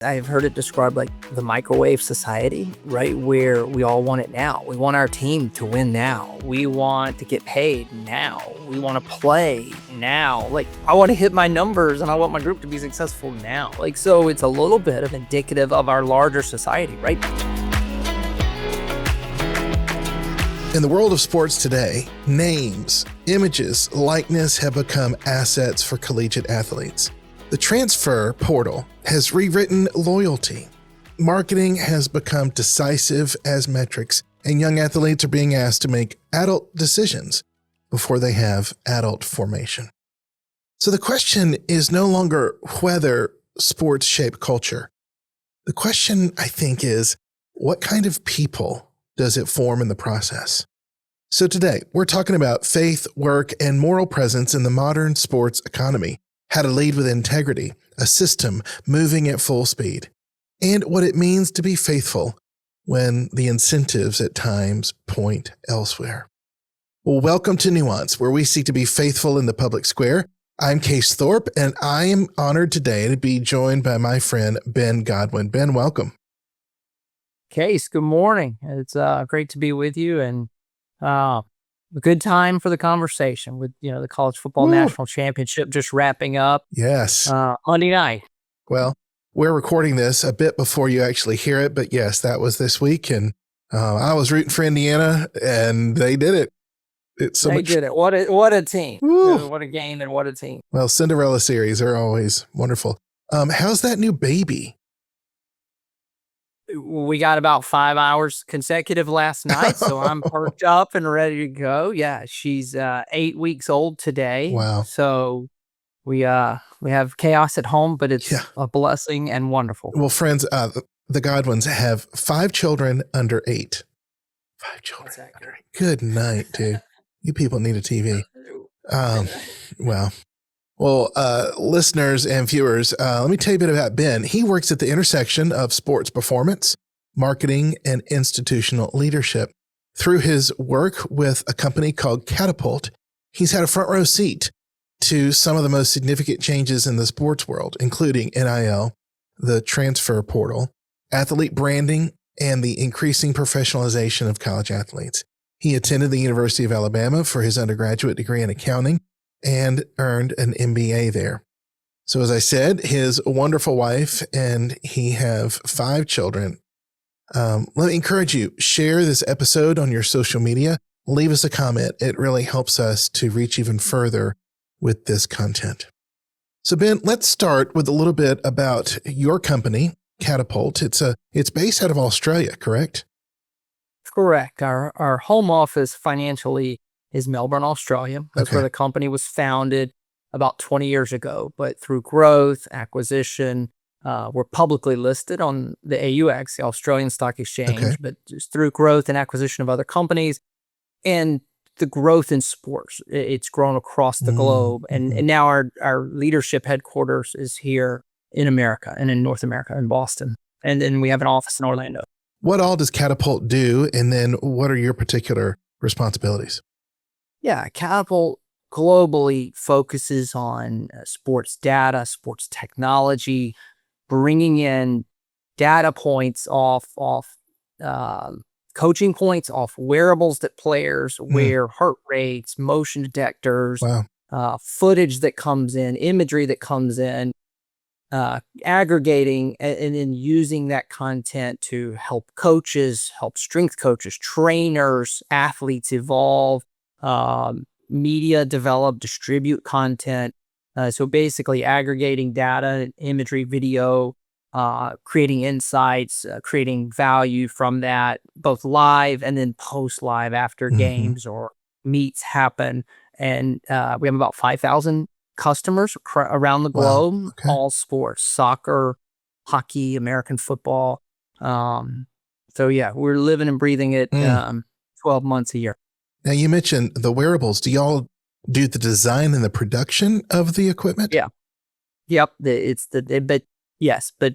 I've heard it described like the microwave society, right? Where we all want it now. We want our team to win now. We want to get paid now. We want to play now. Like, I want to hit my numbers and I want my group to be successful now. Like, so it's a little bit of indicative of our larger society, right? In the world of sports today, names, images, likeness have become assets for collegiate athletes. The transfer portal has rewritten loyalty. Marketing has become decisive as metrics, and young athletes are being asked to make adult decisions before they have adult formation. So the question is no longer whether sports shape culture. The question, I think, is what kind of people does it form in the process? So today, we're talking about faith, work, and moral presence in the modern sports economy, how to lead with integrity, a system moving at full speed, and what it means to be faithful when the incentives at times point elsewhere. Well, welcome to Nuance, where we seek to be faithful in the public square. I'm Case Thorp, and I am honored today to be joined by my friend Ben Godwin. Ben, welcome. Case, good morning. It's great to be with you, and a good time for the conversation with, the college football national championship just wrapping up. Yes. Monday night. Well, we're recording this a bit before you actually hear it, but yes, that was this week, and I was rooting for Indiana, and they did it. They did it. What a team. What a game and what a team. Well, Cinderella series are always wonderful. How's that new baby? We got about 5 hours consecutive last night, so I'm perked up and ready to go. Yeah, she's 8 weeks old today. Wow. So we have chaos at home, but it's a blessing and wonderful. Well, friends, the Godwins have 5 children under 8. 5 children under 8. Good night, dude. You people need a TV. Wow. Well, listeners and viewers, let me tell you a bit about Ben. He works at the intersection of sports performance, marketing, and institutional leadership. Through his work with a company called Catapult, he's had a front row seat to some of the most significant changes in the sports world, including NIL, the transfer portal, athlete branding, and the increasing professionalization of college athletes. He attended the University of Alabama for his undergraduate degree in accounting and earned an MBA there. So as I said, his wonderful wife and he have 5 children. Let me encourage you, share this episode on your social media. Leave us a comment. It really helps us to reach even further with this content. So Ben, let's start with a little bit about your company, Catapult. It's based out of Australia, correct? Correct. Our home office financially is Melbourne, Australia. That's where the company was founded about 20 years ago. But through growth, acquisition, we're publicly listed on the AUX, the Australian Stock Exchange, but just through growth and acquisition of other companies and the growth in sports, it's grown across the globe. And now our leadership headquarters is here in America and in North America, in Boston. And then we have an office in Orlando. What all does Catapult do? And then what are your particular responsibilities? Yeah, Catapult globally focuses on sports data, sports technology, bringing in data points off coaching points, off wearables that players wear, heart rates, motion detectors, footage that comes in, imagery that comes in, aggregating and then using that content to help coaches, help strength coaches, trainers, athletes evolve, media develop, distribute content. So basically aggregating data, imagery, video, creating insights, creating value from that, both live and then post-live after games or meets happen. And we have about 5,000 customers around the globe, all sports, soccer, hockey, American football. So yeah, we're living and breathing it 12 months a year. Now you mentioned the wearables. Do y'all do the design and the production of the equipment? Yeah. Yep. But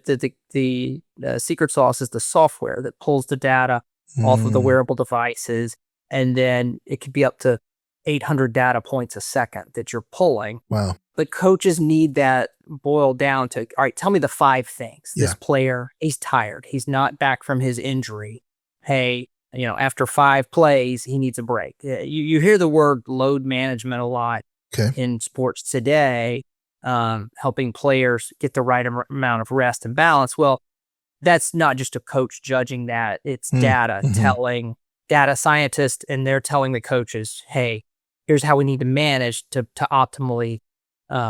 the secret sauce is the software that pulls the data off of the wearable devices. And then it could be up to 800 data points a second that you're pulling. Wow. But coaches need that boiled down to, all right, tell me the 5 things. Yeah. This player, he's tired. He's not back from his injury. Hey, after 5 plays, he needs a break. You hear the word load management a lot in sports today, helping players get the right amount of rest and balance. Well, that's not just a coach judging that. It's data telling data scientists, and they're telling the coaches, hey, here's how we need to manage to optimally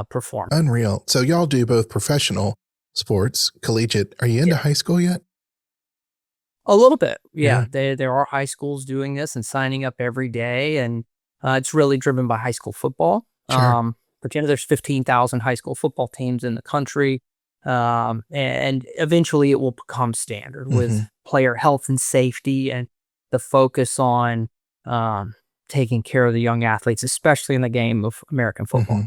perform. Unreal. So y'all do both professional sports, collegiate. Are you into high school yet? A little bit. Yeah. There are high schools doing this and signing up every day. And it's really driven by high school football. Sure. Virginia, there's 15,000 high school football teams in the country. And eventually it will become standard with player health and safety and the focus on taking care of the young athletes, especially in the game of American football.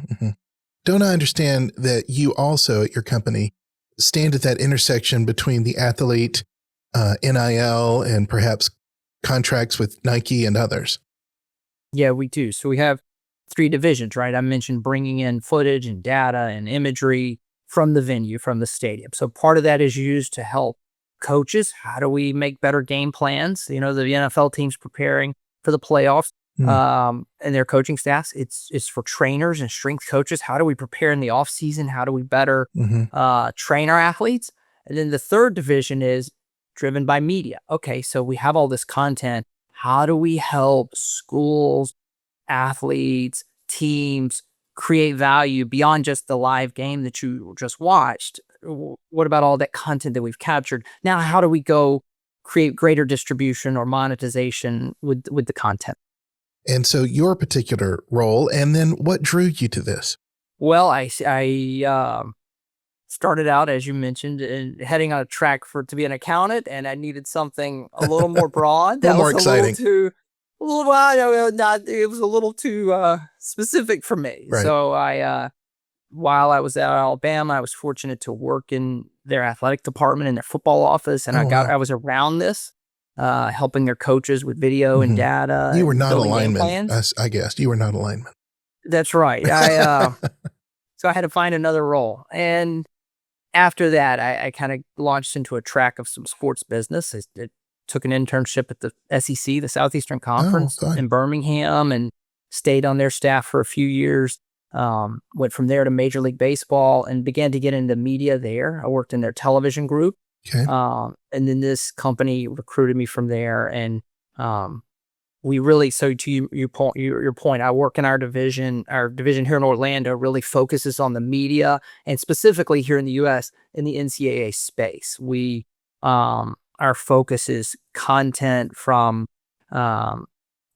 Don't I understand that you also at your company stand at that intersection between the athlete, NIL, and perhaps contracts with Nike and others? Yeah, we do. So we have 3 divisions, right? I mentioned bringing in footage and data and imagery from the venue, from the stadium. So part of that is used to help coaches. How do we make better game plans? The NFL team's preparing for the playoffs. And their coaching staffs, it's for trainers and strength coaches. How do we prepare in the off season? How do we better train our athletes? And then the 3rd division is driven by media. Okay, so we have all this content. How do we help schools, athletes, teams create value beyond just the live game that you just watched? What about all that content that we've captured? Now, how do we go create greater distribution or monetization with the content? And so your particular role, and then what drew you to this? Well, I started out, as you mentioned, heading on a track to be an accountant, and I needed something a little more broad. A little more exciting. It was a little too specific for me. Right. So while I was at Alabama, I was fortunate to work in their athletic department in their football office, and I was around this. Helping their coaches with video and data. You were not a lineman, I guess. You were not a lineman. That's right. So I had to find another role. And after that, I kind of launched into a track of some sports business. I took an internship at the SEC, the Southeastern Conference in Birmingham, and stayed on their staff for a few years. Went from there to Major League Baseball and began to get into media there. I worked in their television group. Okay. And then this company recruited me from there, and we really. So to your point, I work in our division. Our division here in Orlando really focuses on the media, and specifically here in the U.S. in the NCAA space. We our focus is content from the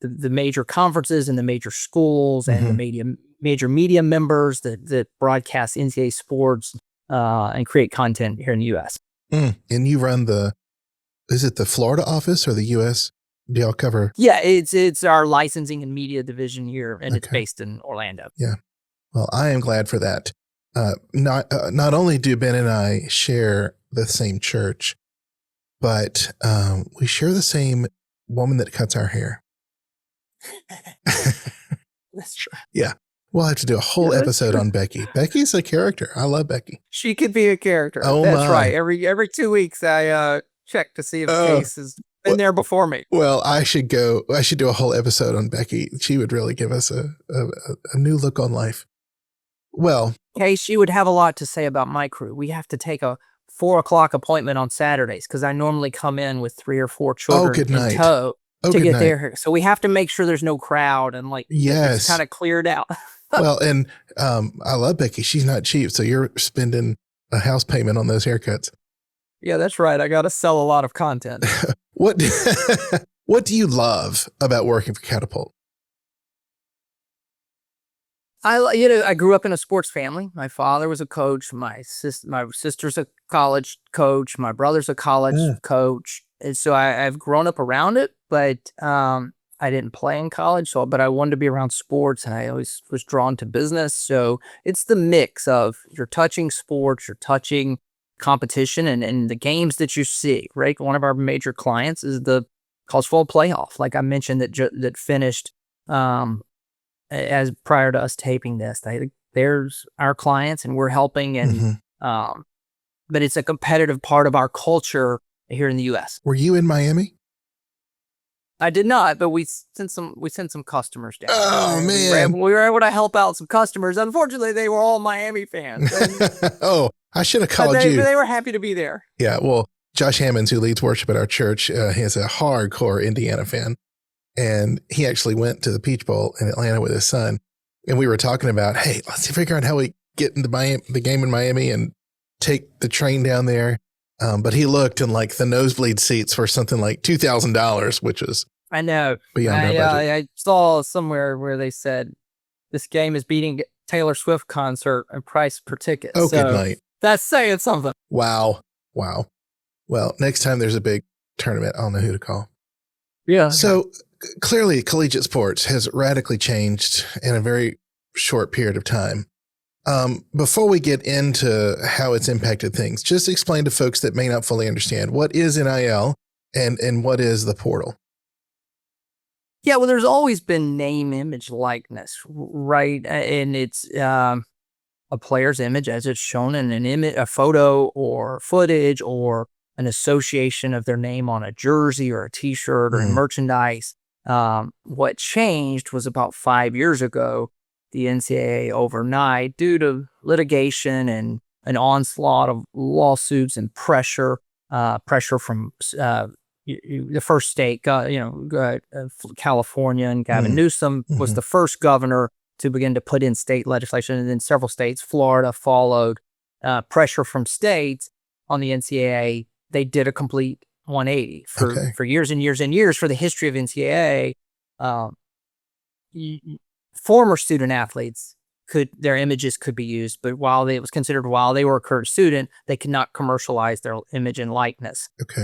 major conferences and the major schools and the major media members that broadcast NCAA sports and create content here in the U.S. And you run is it the Florida office or the U.S.? Do y'all cover? Yeah, it's our licensing and media division here, and it's based in Orlando. Yeah. Well, I am glad for that. Not only do Ben and I share the same church, but we share the same woman that cuts our hair. That's true. Yeah. We'll have to do a whole episode on Becky. Becky's a character. I love Becky. She could be a character. Oh, that's my. Right. Every 2 weeks, I check to see if Case has been there before me. Well, I should do a whole episode on Becky. She would really give us a new look on life. Well, Case, she would have a lot to say about my crew. We have to take a 4:00 appointment on Saturdays because I normally come in with 3 or 4 children in tow to get there. So we have to make sure there's no crowd and it's kind of cleared out. Well, and I love Becky. She's not cheap. So you're spending a house payment on those haircuts. Yeah, that's right. I got to sell a lot of content. What do you love about working for Catapult? I grew up in a sports family. My father was a coach. My sister's a college coach. My brother's a college coach. And so I've grown up around it, but I didn't play in college, but I wanted to be around sports, and I always was drawn to business. So it's the mix of you're touching sports, you're touching competition, and the games that you see, right? One of our major clients is the college football playoff, like I mentioned, that finished as prior to us taping this. There's our clients, and we're helping, and but it's a competitive part of our culture here in the U.S. Were you in Miami? I did not, but we sent some customers down. Oh, man. We were able to help out some customers. Unfortunately, they were all Miami fans. Oh, I should have called But you. they were happy to be there. Yeah, well, Josh Hammonds, who leads worship at our church, he is a hardcore Indiana fan. And he actually went to the Peach Bowl in Atlanta with his son. And we were talking about, hey, let's figure out how we get into the game in Miami and take the train down there. But he looked, and like the nosebleed seats were something like $2,000, which is I know. beyond our budget. I saw somewhere where they said this game is beating Taylor Swift concert and price per ticket. Oh, good night. That's saying something. Wow. Well, next time there's a big tournament, I'll know who to call. Yeah. So clearly collegiate sports has radically changed in a very short period of time. Before we get into how it's impacted things, just explain to folks that may not fully understand, what is NIL and what is the portal? Yeah, well, there's always been name, image, likeness, right? And it's a player's image as it's shown in an image, a photo or footage, or an association of their name on a jersey or a T-shirt or in merchandise. What changed was about 5 years ago, the NCAA overnight, due to litigation and an onslaught of lawsuits and pressure from the first state, California, and Gavin Newsom was the first governor to begin to put in state legislation, and then several states, Florida followed. Pressure from states on the NCAA, they did a complete 180 for years and years and years. For the history of NCAA, former student athletes their images could be used, but while they were a current student, they could not commercialize their image and likeness. Okay.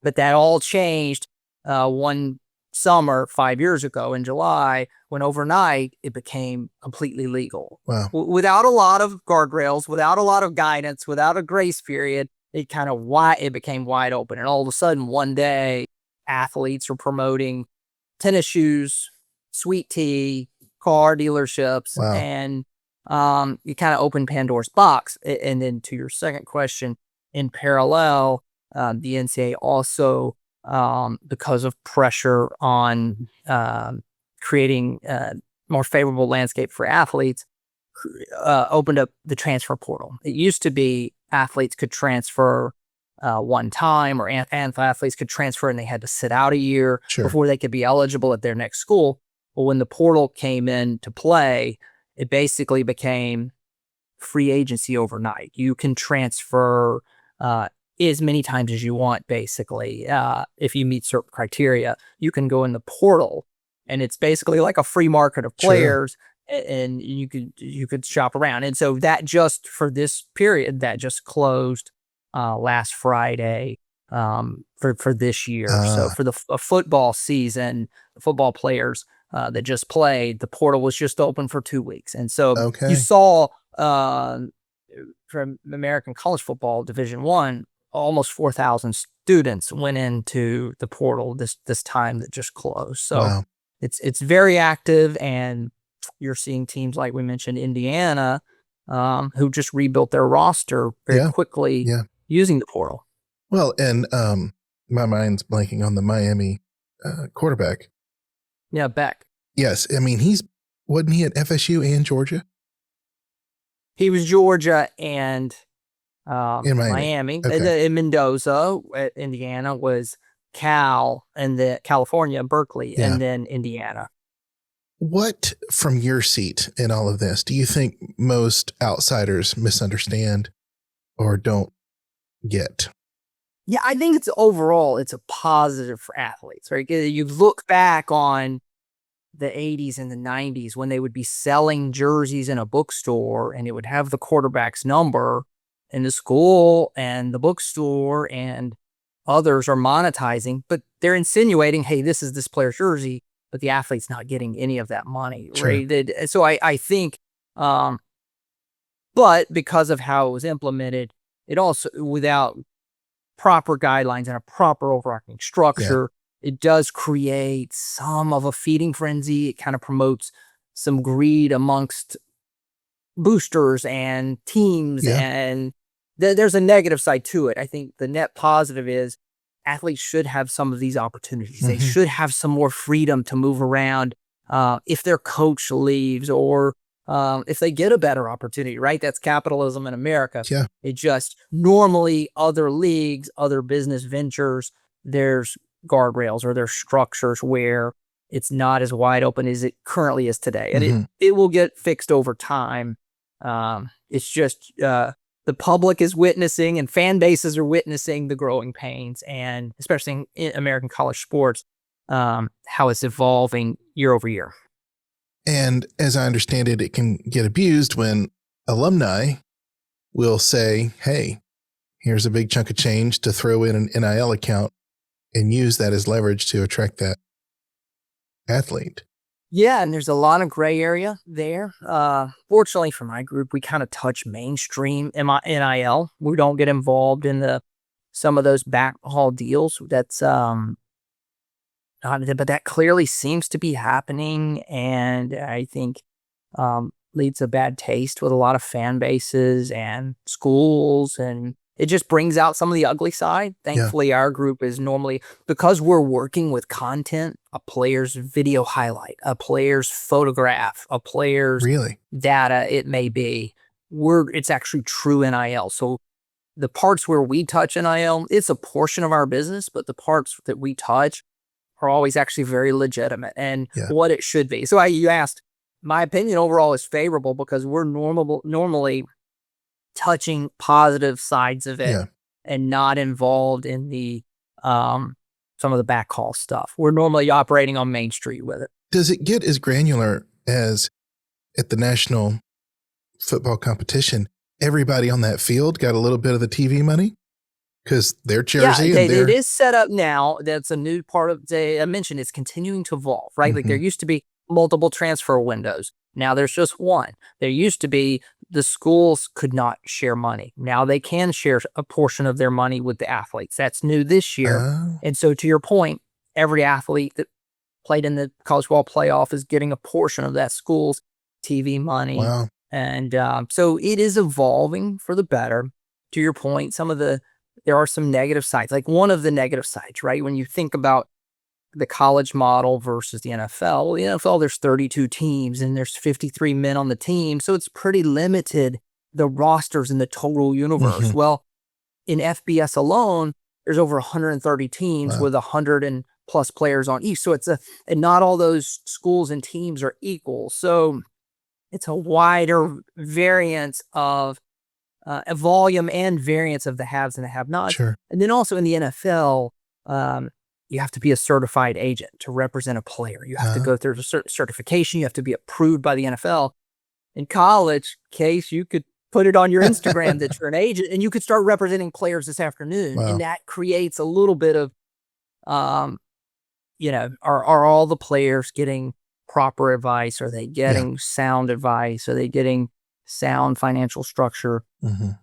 But that all changed one summer 5 years ago in July, when overnight it became completely legal. Wow. Without a lot of guardrails, without a lot of guidance, without a grace period, it became wide open. And all of a sudden, one day, athletes are promoting tennis shoes, sweet tea, car dealerships, and you kind of open Pandora's box. And then to your second question, in parallel, the NCAA also, because of pressure on creating a more favorable landscape for athletes, opened up the transfer portal. It used to be athletes could transfer one time, or athletes could transfer and they had to sit out a year before they could be eligible at their next school. Well, when the portal came into play, it basically became free agency overnight. You can transfer as many times as you want, basically. If you meet certain criteria, you can go in the portal, and it's basically like a free market of players, and you could shop around. And so that just for this period, that just closed last Friday for this year. So for the football season, the football players that just played, the portal was just open for 2 weeks. And so you saw from American college football Division I, almost 4,000 students went into the portal this time that just closed. So it's very active, and you're seeing teams like we mentioned, Indiana, who just rebuilt their roster very quickly using the portal. Well, and my mind's blanking on the Miami quarterback. Yeah, Beck. Yes, I mean wasn't he at FSU and Georgia? He was Georgia and in Miami. Okay. In Mendoza, at Indiana, was Cal, and the California, Berkeley, and then Indiana. What, from your seat in all of this, do you think most outsiders misunderstand or don't get? Yeah, I think overall it's a positive for athletes, right? You look back on the 80s and the 90s when they would be selling jerseys in a bookstore, and it would have the quarterback's number, and the school and the bookstore and others are monetizing, but they're insinuating, hey, this is this player's jersey, but the athlete's not getting any of that money, right? So I think, but because of how it was implemented, it also, without proper guidelines and a proper overarching structure, it does create some of a feeding frenzy. It kind of promotes some greed amongst boosters and teams, and there's a negative side to it. I think the net positive is athletes should have some of these opportunities. They should have some more freedom to move around if their coach leaves, or if they get a better opportunity, right? That's capitalism in America. Yeah. It just normally other leagues, other business ventures, there's guardrails or there's structures where it's not as wide open as it currently is today. And it will get fixed over time. It's just the public is witnessing and fan bases are witnessing the growing pains, and especially in American college sports, how it's evolving year over year. And as I understand it, it can get abused when alumni will say, hey, here's a big chunk of change to throw in an NIL account and use that as leverage to attract that athlete. Yeah, and there's a lot of gray area there. Fortunately for my group, we kind of touch mainstream NIL. We don't get involved in some of those backhaul deals. That's but that clearly seems to be happening, and I think leads to bad taste with a lot of fan bases and schools, and it just brings out some of the ugly side. Thankfully, our group is normally, because we're working with content, a player's video highlight, a player's photograph, a player's data, it may be, it's actually true NIL. So the parts where we touch NIL, it's a portion of our business, but the parts that we touch are always actually very legitimate and what it should be. So you asked, my opinion overall is favorable because we're normally touching positive sides of it and not involved in the some of the backhaul stuff. We're normally operating on Main Street with it. Does it get as granular as at the national football competition? Everybody on that field got a little bit of the TV money because their jersey. It is set up now. That's a new part of I mentioned it's continuing to evolve, right? Like there used to be multiple transfer windows. Now there's just one. There used to be the schools could not share money. Now they can share a portion of their money with the athletes. That's new this year. And so to your point, every athlete that played in the college football playoff is getting a portion of that school's TV money. Wow. And so it is evolving for the better. To your point, there are some negative sides. Like one of the negative sides, right? When you think about the college model versus the NFL. The NFL, there's 32 teams and there's 53 men on the team. So it's pretty limited, the rosters in the total universe. Well, in FBS alone, there's over 130 teams with 100 and plus players on each. So and not all those schools and teams are equal. So it's a wider variance of a volume and variance of the haves and the have-nots. Sure. And then also in the NFL, you have to be a certified agent to represent a player. You have to go through a certification. You have to be approved by the NFL. In college, Case, you could put it on your Instagram that you're an agent, and you could start representing players this afternoon. And that creates a little bit of, are all the players getting proper advice? Are they getting sound advice? Are they getting sound financial structure?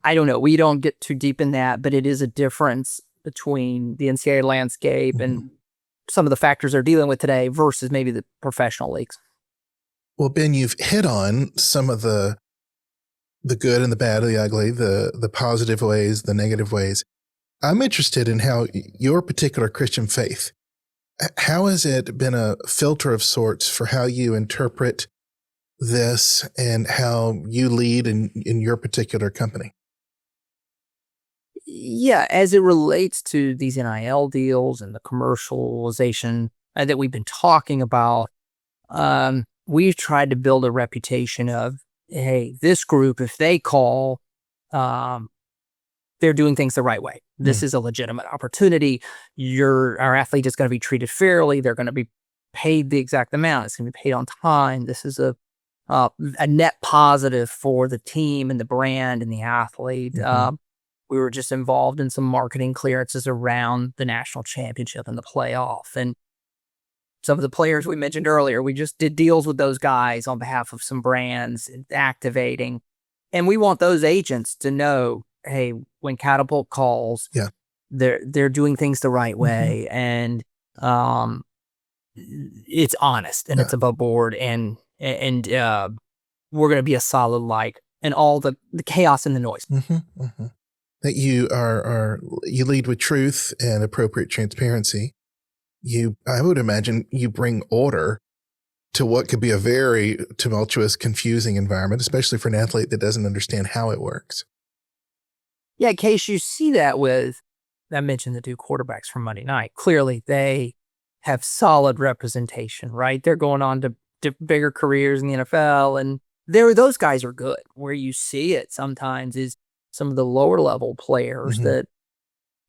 I don't know. We don't get too deep in that, but it is a difference between the NCAA landscape and some of the factors they're dealing with today versus maybe the professional leagues. Well, Ben, you've hit on some of the good and the bad, the ugly, the positive ways, the negative ways. I'm interested in how your particular Christian faith, how has it been a filter of sorts for how you interpret this and how you lead in your particular company? Yeah, as it relates to these NIL deals and the commercialization that we've been talking about, we've tried to build a reputation of, hey, this group, if they call, they're doing things the right way. This is a legitimate opportunity. Our athlete is going to be treated fairly. They're going to be paid the exact amount. It's going to be paid on time. This is a net positive for the team and the brand and the athlete. We were just involved in some marketing clearances around the national championship and the playoff. And some of the players we mentioned earlier, we just did deals with those guys on behalf of some brands activating. And we want those agents to know, hey, when Catapult calls, they're doing things the right way. And it's honest and it's above board. And and we're going to be a solid light in all the chaos and the noise. That you lead with truth and appropriate transparency. I would imagine you bring order to what could be a very tumultuous, confusing environment, especially for an athlete that doesn't understand how it works. Yeah, Case, you see that with, I mentioned the two quarterbacks from Monday night. Clearly, they have solid representation, right? They're going on to bigger careers in the NFL, and those guys are good. Where you see it sometimes is some of the lower level players that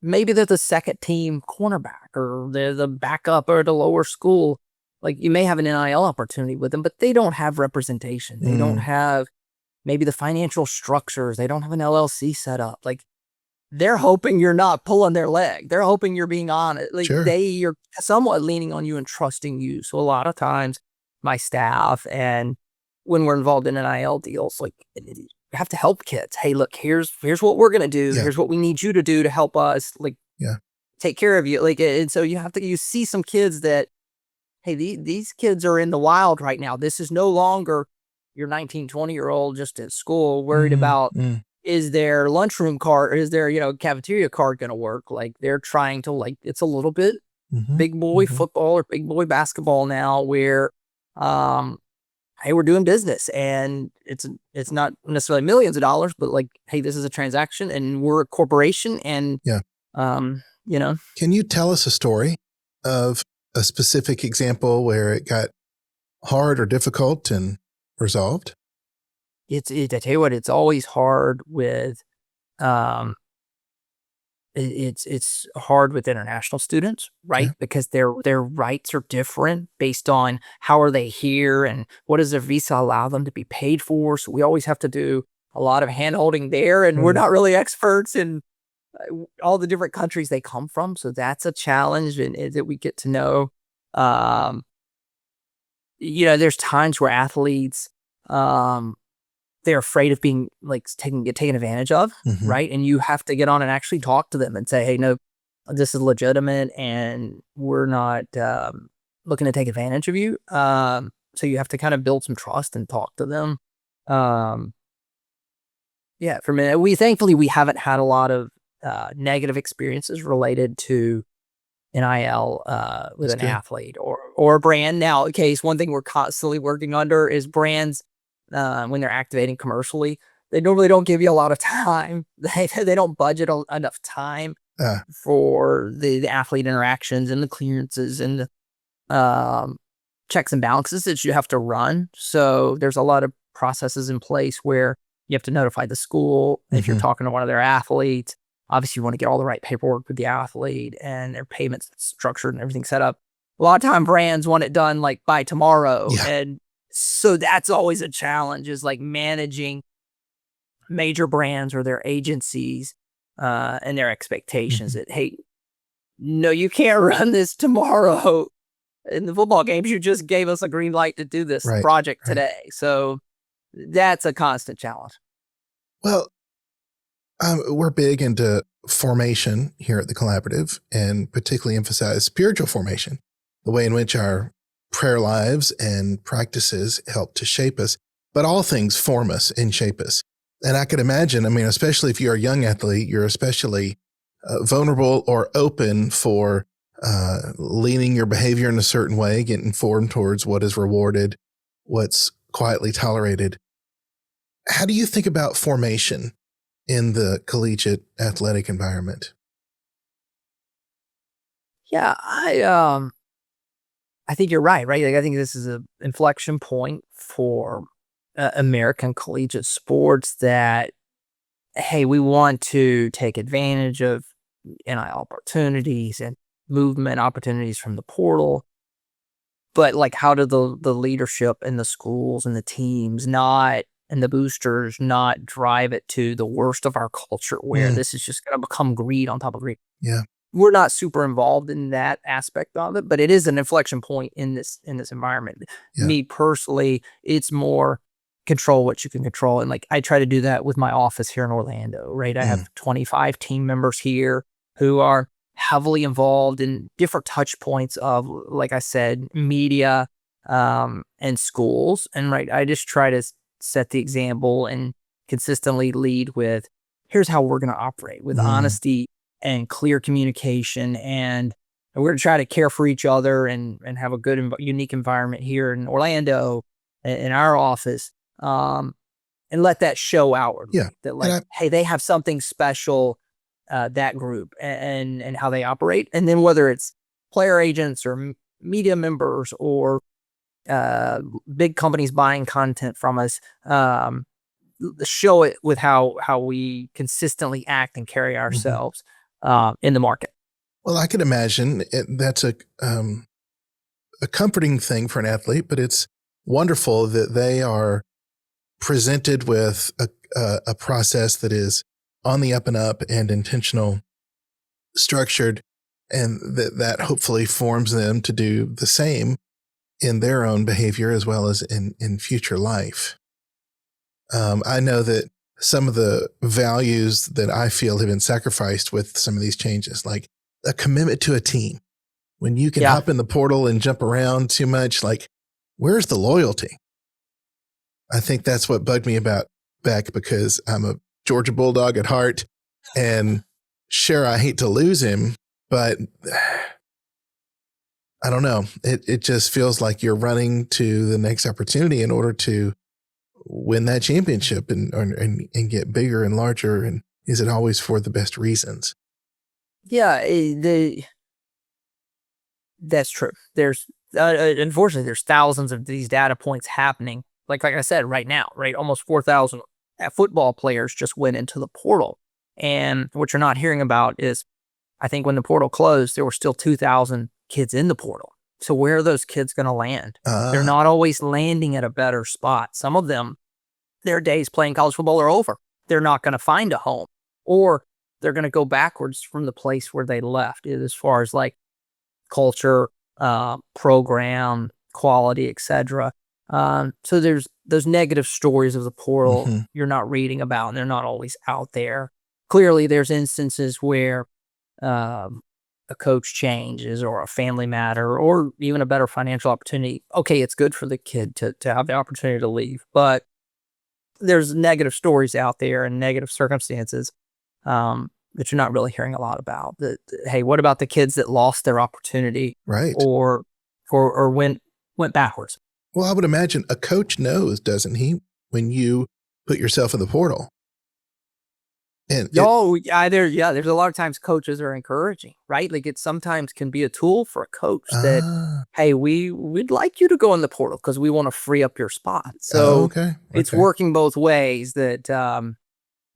maybe they're the second team cornerback or they're the backup or at a lower school. Like you may have an NIL opportunity with them, but they don't have representation. They don't have maybe the financial structures. They don't have an LLC set up. Like they're hoping you're not pulling their leg. They're hoping you're being honest. Like you're somewhat leaning on you and trusting you. So a lot of times my staff and when we're involved in NIL deals, like you have to help kids. Hey, look, here's what we're going to do. Here's what we need you to do to help us take care of you. Like, and so you see some kids that, hey, these kids are in the wild right now. This is no longer your 19, 20-year-old just at school worried about is their lunchroom card, or is their, cafeteria card going to work? Like they're trying to it's a little bit big boy football or big boy basketball now where, hey, we're doing business and it's not necessarily millions of dollars, but like, hey, this is a transaction and we're a corporation and, Can you tell us a story of a specific example where it got hard or difficult and resolved? I tell you what, it's always hard with, it's hard with international students, right? Because their rights are different based on how are they here and what does their visa allow them to be paid for. So we always have to do a lot of hand holding there, and we're not really experts in all the different countries they come from. So that's a challenge, and that we get to know. There's times where athletes, they're afraid of being taken advantage of, right? And you have to get on and actually talk to them and say, hey, no, this is legitimate and we're not looking to take advantage of you. So you have to kind of build some trust and talk to them. For me, thankfully we haven't had a lot of negative experiences related to NIL with an athlete or a brand. Now, Case, one thing we're constantly working under is brands. When they're activating commercially, they normally don't give you a lot of time. They don't budget enough time for the athlete interactions and the clearances and the checks and balances that you have to run. So there's a lot of processes in place where you have to notify the school if you're talking to one of their athletes. Obviously, you want to get all the right paperwork with the athlete and their payments structured and everything set up. A lot of time brands want it done by tomorrow. And so that's always a challenge, is managing major brands or their agencies and their expectations that, hey, no, you can't run this tomorrow. In the football games, you just gave us a green light to do this project today. So that's a constant challenge. Well, we're big into formation here at the Collaborative, and particularly emphasize spiritual formation, the way in which our prayer lives and practices help to shape us, but all things form us and shape us. And I could imagine, especially if you're a young athlete, you're especially vulnerable or open for leaning your behavior in a certain way, getting formed towards what is rewarded, what's quietly tolerated. How do you think about formation in the collegiate athletic environment? Yeah, I think you're right? I think this is an inflection point for American collegiate sports that, hey, we want to take advantage of NIL opportunities and movement opportunities from the portal. But how do the leadership and the schools and the teams and the boosters not drive it to the worst of our culture where this is just going to become greed on top of greed? Yeah. We're not super involved in that aspect of it, but it is an inflection point in this environment. Yeah. Me personally, it's more control what you can control. And I try to do that with my office here in Orlando, right? I have 25 team members here who are heavily involved in different touch points of, like I said, media, and schools. And I just try to set the example and consistently lead with, here's how we're going to operate with honesty and clear communication. And we're going to try to care for each other and have a good, unique environment here in Orlando, in our office. And let that show outwardly. Yeah. That hey, they have something special, that group and how they operate. And then whether it's player agents or media members or big companies buying content from us, show it with how we consistently act and carry ourselves in the market. Well, I can imagine that's a comforting thing for an athlete, but it's wonderful that they are presented with a process that is on the up and up and intentional, structured, and that hopefully forms them to do the same in their own behavior as well as in future life. I know that some of the values that I feel have been sacrificed with some of these changes, like a commitment to a team. When you can hop in the portal and jump around too much, like, where's the loyalty? I think that's what bugged me about Beck, because I'm a Georgia Bulldog at heart, and sure, I hate to lose him, but I don't know. It just feels like you're running to the next opportunity in order to win that championship and get bigger and larger. And is it always for the best reasons? Yeah, that's true. There's unfortunately there's thousands of these data points happening. Like I said, right now, right, almost 4,000 football players just went into the portal. And what you're not hearing about is, I think when the portal closed, there were still 2,000 kids in the portal. So where are those kids going to land? They're not always landing at a better spot. Some of them, their days playing college football are over. They're not going to find a home, or they're going to go backwards from the place where they left, as far as like culture, program, quality, etc. So there's those negative stories of the portal you're not reading about, and they're not always out there. Clearly, there's instances where a coach changes, or a family matter, or even a better financial opportunity. Okay, it's good for the kid to have the opportunity to leave, but there's negative stories out there and negative circumstances that you're not really hearing a lot about. Hey, what about the kids that lost their opportunity, right, or went backwards? Well, I would imagine a coach knows, doesn't he, when you put yourself in the portal? And there's a lot of times coaches are encouraging, right? Like, it sometimes can be a tool for a coach that, hey, we'd like you to go in the portal because we want to free up your spot. So it's working both ways, that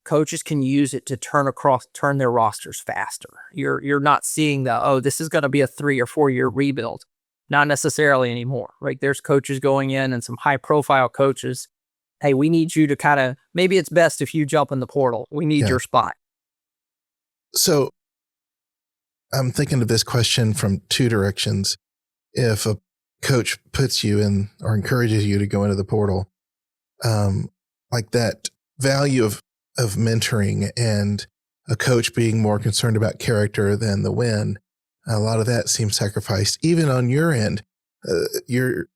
coaches can use it to turn their rosters faster. You're not seeing this is going to be a 3 or 4 year rebuild. Not necessarily anymore, right? There's coaches going in, and some high profile coaches. Hey, we need you to maybe it's best if you jump in the portal. We need your spot. So I'm thinking of this question from two directions. If a coach puts you in or encourages you to go into the portal, like that value of mentoring and a coach being more concerned about character than the win, a lot of that seems sacrificed. Even on your end, you're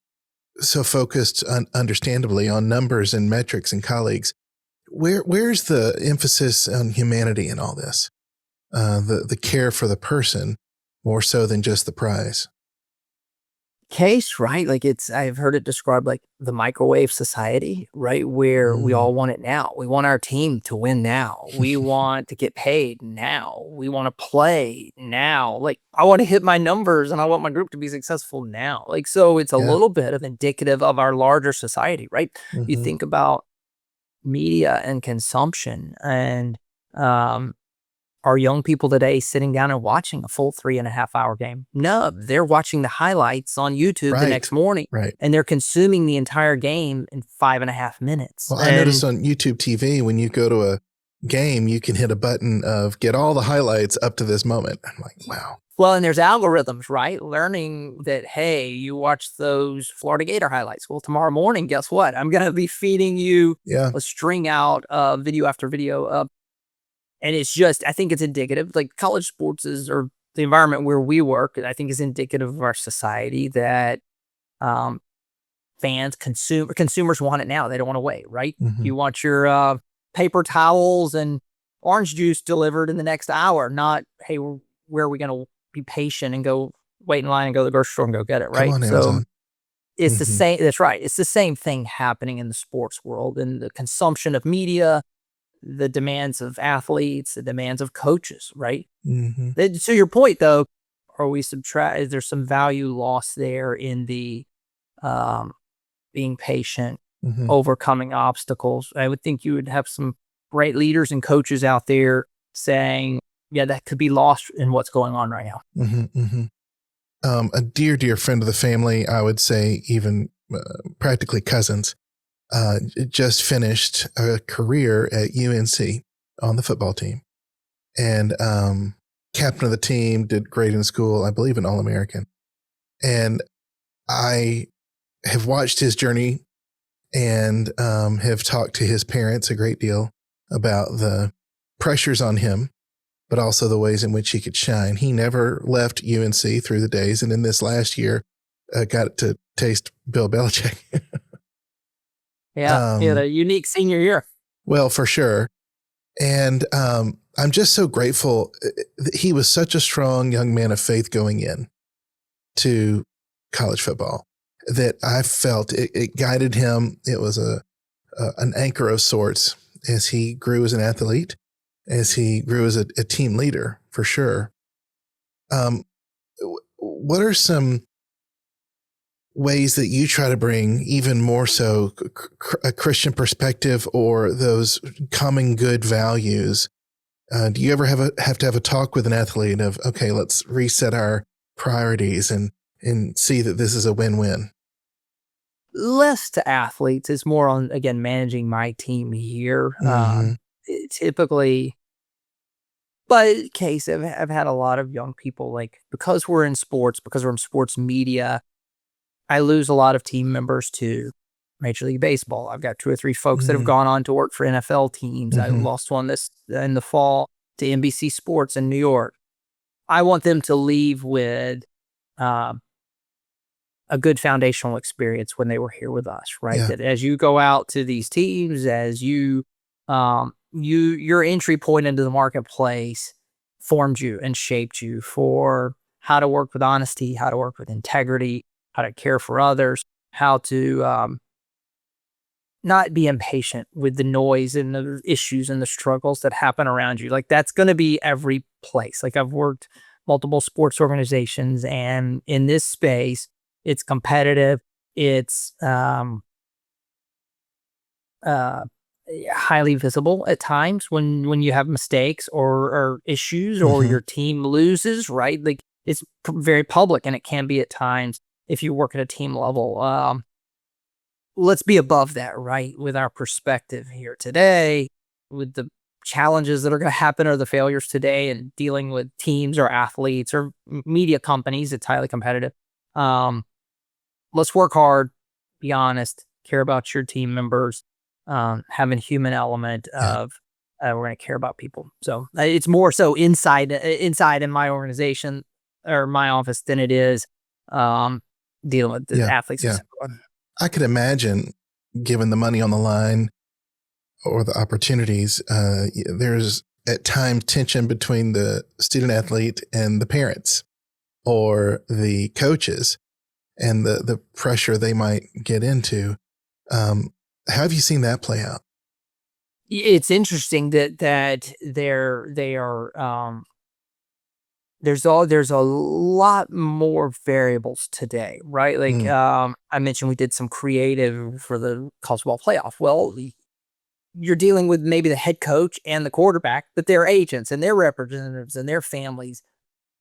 so focused understandably on numbers and metrics and colleagues. Where's the emphasis on humanity in all this? The care for the person more so than just the prize. Case, right? Like, I've heard it described like the microwave society, right? Where we all want it now. We want our team to win now. We want to get paid now. We want to play now. Like, I want to hit my numbers, and I want my group to be successful now. Like, so it's a little bit of indicative of our larger society, right? You think about media and consumption, and are young people today sitting down and watching a full 3.5 hour game? No, they're watching the highlights on YouTube the next morning, and they're consuming the entire game in 5.5 minutes. Well, I noticed on YouTube TV, when you go to a game, you can hit a button of get all the highlights up to this moment. I'm like, wow. Well, and there's algorithms, right? Learning that, hey, you watch those Florida Gator highlights. Well, tomorrow morning, guess what? I'm going to be feeding you a string out of video after video of. And it's just, I think it's indicative, like college sports or the environment where we work, I think is indicative of our society, that fans, consumers want it now. They don't want to wait, right? Mhm. You want your paper towels and orange juice delivered in the next hour, not, hey, where are we going to be patient and go wait in line and go to the grocery store and go get it, Come right? on, So Amazon. it's the Mhm. same. That's right. It's the same thing happening in the sports world, and the consumption of media, the demands of athletes, the demands of coaches, right? Mhm. To your point, though, is there some value lost there in the um, being patient, Mhm. overcoming obstacles? I would think you would have some great leaders and coaches out there saying, yeah, that could be lost in what's going on right now. Mhm. Mhm. A dear, dear friend of the family, I would say even practically cousins, just finished a career at UNC on the football team, and captain of the team, did great in school, I believe an All-American. And I have watched his journey and have talked to his parents a great deal about the pressures on him, but also the ways in which he could shine. He never left UNC through the days, and in this last year, got to taste Bill Belichick. Yeah, he had a unique senior year. Well, for sure. And I'm just so grateful. He was such a strong young man of faith going in to college football that I felt it guided him. It was an anchor of sorts as he grew as an athlete, as he grew as a team leader, for sure. What are some ways that you try to bring even more so a Christian perspective or those common good values? Do you ever have to have a talk with an athlete of, okay, let's reset our priorities and see that this is a win-win? Less to athletes. It's more on, again, managing my team here. Mm-hmm. Typically, but Case, I've had a lot of young people, like, because we're in sports, because we're in sports media, I lose a lot of team members to Major League Baseball. I've got 2 or 3 folks that have gone on to work for NFL teams. I Mm-hmm. lost one this in the fall to NBC Sports in New York. I want them to leave with um, a good foundational experience when they were here with us, right? Yeah. That as you go out to these teams, as your entry point into the marketplace formed you and shaped you for how to work with honesty, how to work with integrity, how to care for others, how to not be impatient with the noise and the issues and the struggles that happen around you. Like, that's going to be every place. Like, I've worked multiple sports organizations, and in this space, it's competitive. It's uh, highly visible at times when you have mistakes or issues or Mm-hmm. your team loses. Right, like, it's very public, and it can be at times if you work at a team level. Let's be above that, right? With our perspective here today, with the challenges that are going to happen or the failures today, and dealing with teams or athletes or media companies, it's highly competitive. Um, let's work hard, be honest, care about your team members, have a human element Yeah. of we're going to care about people. So it's more so inside in my organization or my office than it is dealing with the Yeah. athletes Yeah. specifically. I could imagine, given the money on the line or the opportunities, there's at times tension between the student athlete and the parents or the coaches and the pressure they might get into. How have you seen that play out? It's interesting that they are there's a lot more variables today, right? Like, Mm, I mentioned we did some creative for the college football playoff. Well, you're dealing with maybe the head coach and the quarterback, but their agents and their representatives and their families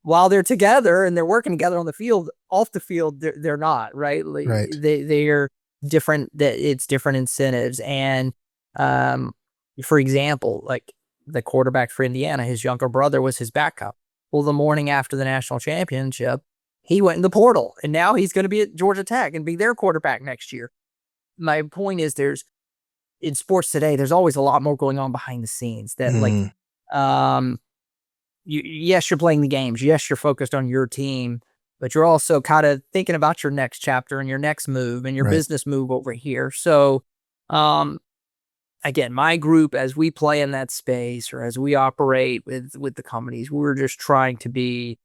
while they're together and they're working together on the field. Off the field, they're not, right? Like, right. they're different. That it's different incentives. And um, for example, like, the quarterback for Indiana, his younger brother was his backup. Well, the morning after the national championship, he went in the portal, and now he's going to be at Georgia Tech and be their quarterback next year. My point is, there's in sports today, there's always a lot more going on behind the scenes. That, like, Mm, um, yes, you're playing the games. Yes, you're focused on your team, but you're also kind of thinking about your next chapter and your next move and your Right. business move over here. So, again, my group, as we play in that space or as we operate with the companies, we're just trying to be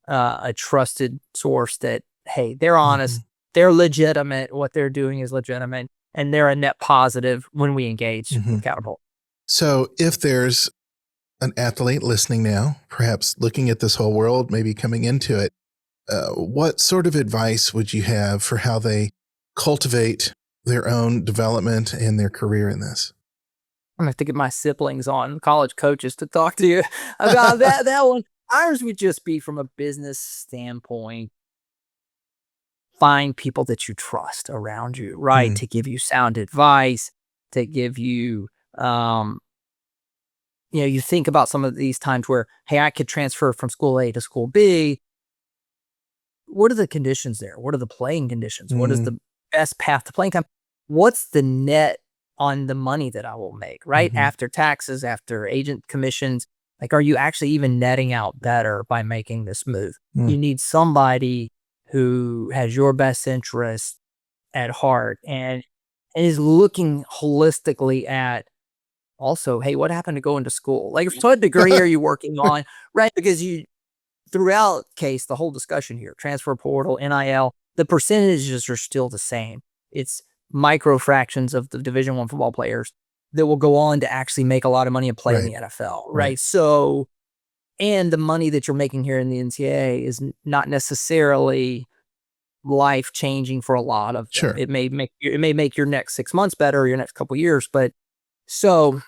a trusted source that, hey, they're honest, they're legitimate, what they're doing is legitimate, and they're a net positive when we engage with Catapult. So if there's an athlete listening now, perhaps looking at this whole world, maybe coming into it, what sort of advice would you have for how they cultivate their own development and their career in this? I'm gonna have to get my siblings on, college coaches, to talk to you about that one. Ours would just be from a business standpoint. Find people that you trust around you, right? To give you sound advice, to give you, you think about some of these times where, hey, I could transfer from school A to school B. What are the conditions there? What are the playing conditions? What is the best path to playing time? What's the net on the money that I will make, right? After taxes, after agent commissions, like, are you actually even netting out better by making this move? You need somebody who has your best interest at heart and is looking holistically at also, hey, what happened to going to school? Like, what degree are you working on? Right? Because throughout Case, the whole discussion here, transfer portal, NIL, the percentages are still the same. It's micro fractions of the Division I football players that will go on to actually make a lot of money and play in the NFL, right? So, and the money that you're making here in the NCAA is not necessarily life changing for a lot of them. Sure. It may make your next 6 months better or your next couple years, but so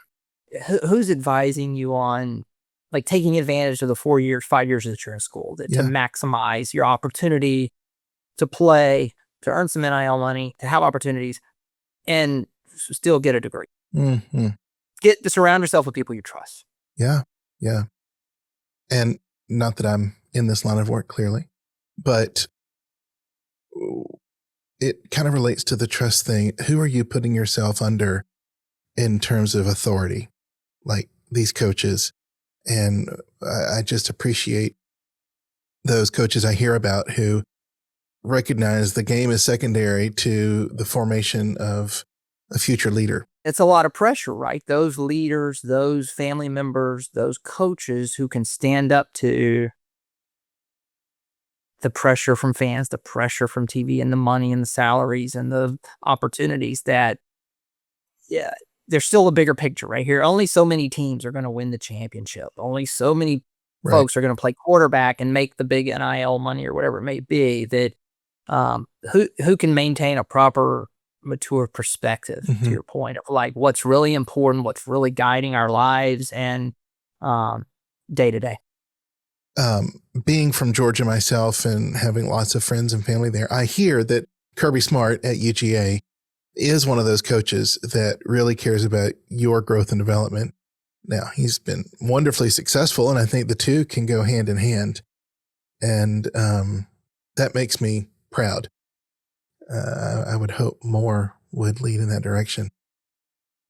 who's advising you on like taking advantage of the 4 years, 5 years that you're in school to maximize your opportunity to play, to earn some NIL money, to have opportunities, and still get a degree. Get to surround yourself with people you trust. Yeah. And not that I'm in this line of work, clearly, but it kind of relates to the trust thing. Who are you putting yourself under in terms of authority, like these coaches? And I just appreciate those coaches I hear about who recognize the game is secondary to the formation of a future leader. It's a lot of pressure, right? Those leaders, those family members, those coaches who can stand up to the pressure from fans, the pressure from TV, and the money and the salaries and the opportunities that, there's still a bigger picture right here. Only so many teams are going to win the championship. Only so many folks are going to play quarterback and make the big NIL money or whatever it may be, that who can maintain a proper, mature perspective to your point of like what's really important, what's really guiding our lives and day to day. Being from Georgia myself and having lots of friends and family there, I hear that Kirby Smart at UGA is one of those coaches that really cares about your growth and development. Now, he's been wonderfully successful, and I think the two can go hand in hand. And that makes me proud. I would hope more would lead in that direction.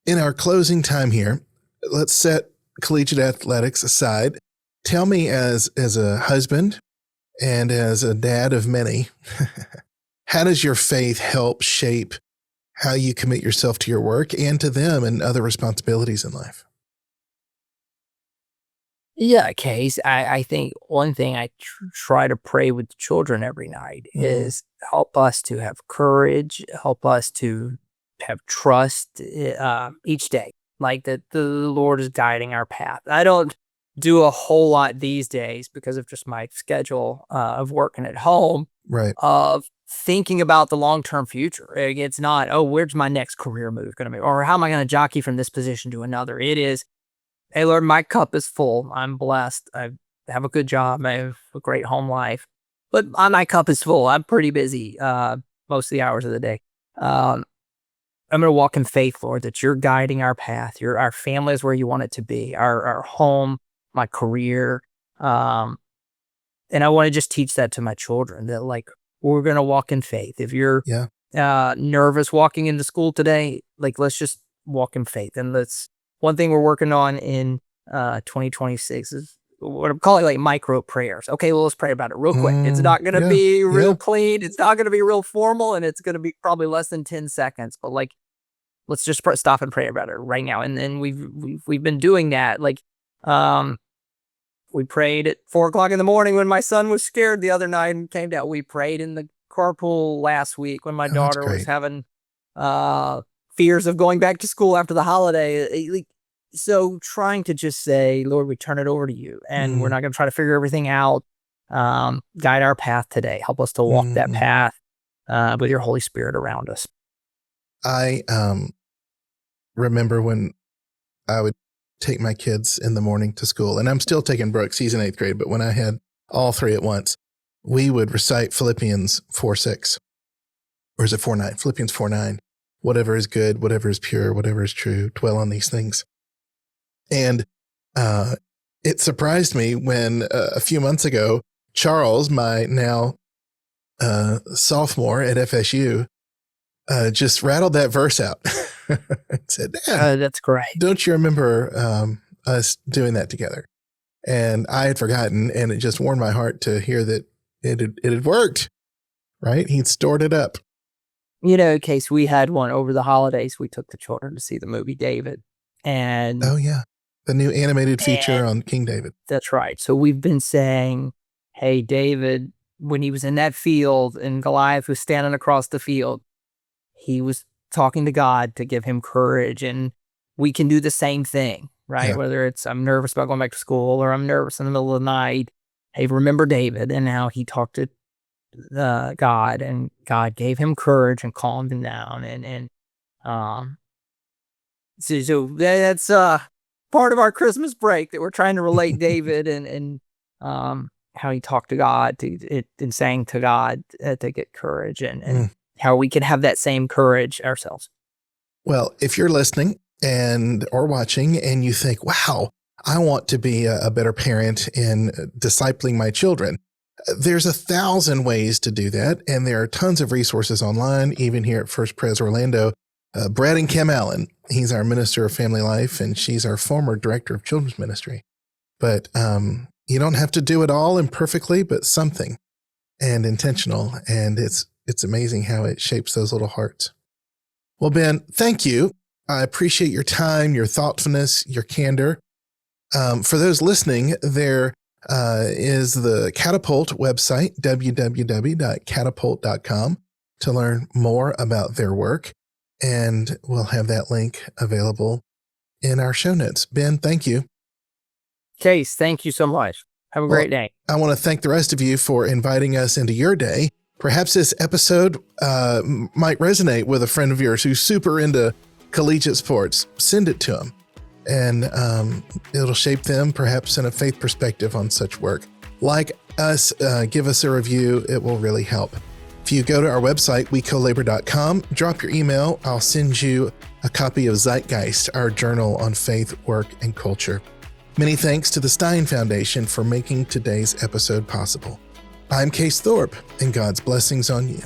In our closing time here, let's set collegiate athletics aside. Tell me, as a husband and as a dad of many, how does your faith help shape how you commit yourself to your work and to them and other responsibilities in life? Yeah, Case. I think one thing I try to pray with the children every night is help us to have courage, help us to have trust each day, like that the Lord is guiding our path. I don't do a whole lot these days because of just my schedule of working at home, of thinking about the long-term future. It's not, oh, where's my next career move going to be? Or how am I going to jockey from this position to another? It is, hey, Lord, my cup is full. I'm blessed. I have a good job. I have a great home life. But my cup is full. I'm pretty busy most of the hours of the day. I'm going to walk in faith, Lord, that you're guiding our path. Our family is where you want it to be. Our home, my career. And I want to just teach that to my children, that like, we're going to walk in faith. If you're nervous walking into school today, like, let's just walk in faith. And one thing we're working on in 2026 is what I'm calling like micro prayers. Okay, well, let's pray about it real quick. It's not going to be real clean. It's not going to be real formal, and it's going to be probably less than 10 seconds. But like, let's just stop and pray about it right now. And then we've been doing that. Like, we prayed at 4:00 in the morning when my son was scared the other night and came down. We prayed in the carpool last week when my daughter was having fears of going back to school after the holiday. So trying to just say, Lord, we turn it over to you, and we're not going to try to figure everything out. Guide our path today. Help us to walk that path with your Holy Spirit around us. I remember when I would take my kids in the morning to school, and I'm still taking Brooks. He's in 8th grade, but when I had all three at once, we would recite Philippians 4:6, or is it 4:9? Philippians 4:9. Whatever is good, whatever is pure, whatever is true, dwell on these things. And it surprised me when a few months ago, Charles, my now sophomore at FSU, just rattled that verse out. Said, Dad, that's great. Don't you remember us doing that together? And I had forgotten, and it just warmed my heart to hear that it had worked, right? He'd stored it up. Case, we had one over the holidays. We took the children to see the movie David. And oh, yeah. The new animated feature on King David. That's right. So we've been saying, hey, David, when he was in that field and Goliath was standing across the field, he was talking to God to give him courage. And we can do the same thing, right? Yeah. Whether it's I'm nervous about going back to school or I'm nervous in the middle of the night. Hey, remember David and how he talked to God, and God gave him courage and calmed him down. So that's part of our Christmas break that we're trying to relate David and how he talked to God and sang to God to get courage and how we can have that same courage ourselves. Well, if you're listening or watching and you think, wow, I want to be a better parent in discipling my children, there's 1,000 ways to do that. And there are tons of resources online, even here at First Pres Orlando. Brad and Kim Allen, he's our minister of family life, and she's our former director of children's ministry. But you don't have to do it all imperfectly, but something and intentional. And it's amazing how it shapes those little hearts. Well, Ben, thank you. I appreciate your time, your thoughtfulness, your candor. For those listening, there is the Catapult website, www.catapult.com, to learn more about their work. And we'll have that link available in our show notes. Ben, thank you. Case, thank you so much. Have a great day. I want to thank the rest of you for inviting us into your day. Perhaps this episode might resonate with a friend of yours who's super into collegiate sports. Send it to them, and it'll shape them perhaps in a faith perspective on such work. Like us, give us a review. It will really help. If you go to our website, wecolabor.com, drop your email. I'll send you a copy of Zeitgeist, our journal on faith, work, and culture. Many thanks to the Stein Foundation for making today's episode possible. I'm Case Thorp, and God's blessings on you.